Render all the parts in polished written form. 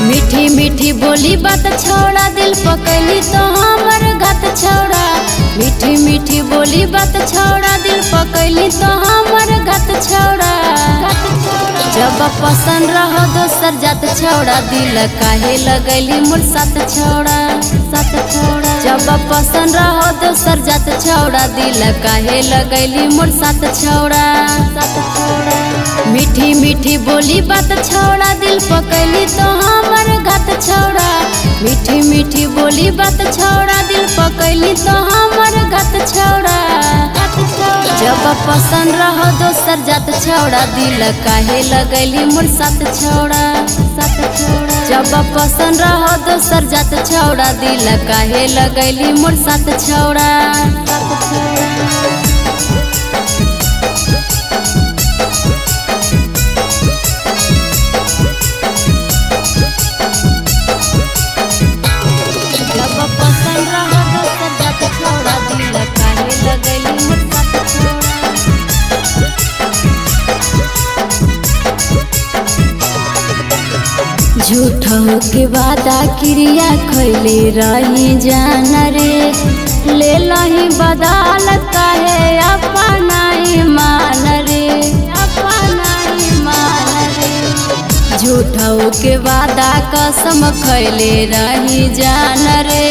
मीठी मीठी बोली बात छोड़ा दिल पकैली तो हमर घात छोड़ा। मीठी मीठी बोली बात छोड़ा दिल पकैली तो हमर घात छोड़ा। जब पसंद रहो दोसर जात छोड़ा दिल काहे लगैली मोर साथ छोड़ा। जब पसंद रहो दोसर जात छोड़ा दिल काहे लगैली मोर साथ छोड़ा। मीठी मीठी बोली बात छोड़ा दिल पकैली तो हमर घात छोड़ा। मीठी मीठी बोली बात छोड़ा दिल पकैली तो हमर घात छोड़ा। जब पसंद रहो दोसर जात छोड़ा दिल काहे लगैली मोर साथ छोड़ा। जब पसंद रहो दोसर जात छोड़ा दिल काहे लगैली मोर साथ छोड़ा। झूठों के वादा क्रिया खैले रही जान रे। ले लही बदल काहे अपना ईमान रे। झूठों के वादा कसम खैले रही जान रे।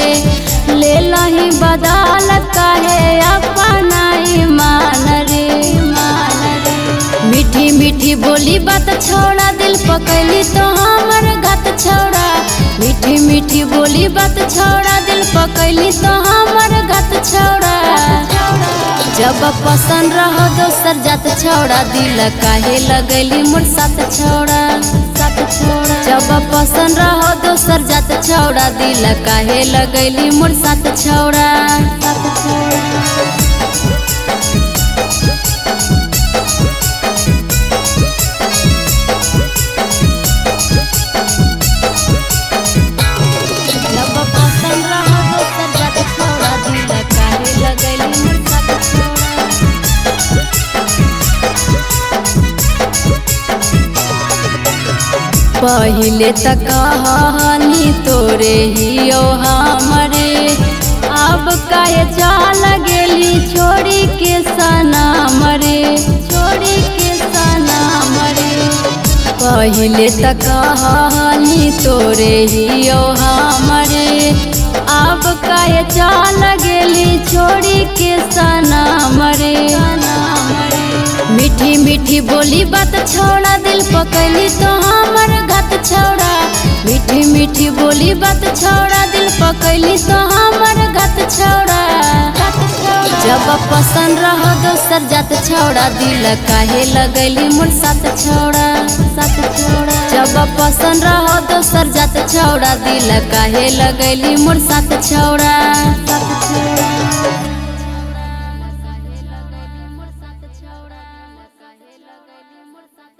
ले लही बदल काहे अपना ईमान रे। मीठी मीठी बोली बात छोड़ा दिल पकैली तो हमर घात छोड़ा। मीठी मीठी बोली बात छोड़ा दिल पकैली तो हमर घात छोड़ा। जब पसंद रहो दोसर जात छोड़ा दिल काहे लगैली मोर साथ छोड़ा। जब पसंद रहो दोसर जात छोड़ा दिल काहे लगैली मोर साथ छोड़ा। पहिले तक कहानी तोरे हियो हमरे। अब काहे चल गेली छोड़ी के सनम रे। पहिले तक कहानी तोरे हियो हमरे। अब काहे चल गेली छोड़ी के सनम रे। मीठी मीठी बोली बात छोड़ा दिल पकैली तो हमर घात छोड़ा। मीठी मीठी बोली बात छोड़ा दिल पकैली तो हमर घात छोड़ा। जब पसंद रहो दोसर जात छोड़ा दिल काहे लगैली मोर साथ छोड़ा। जब पसंद रहो दोसर जात छोड़ा दिल काहे लगैली मोर साथ छोड़ा।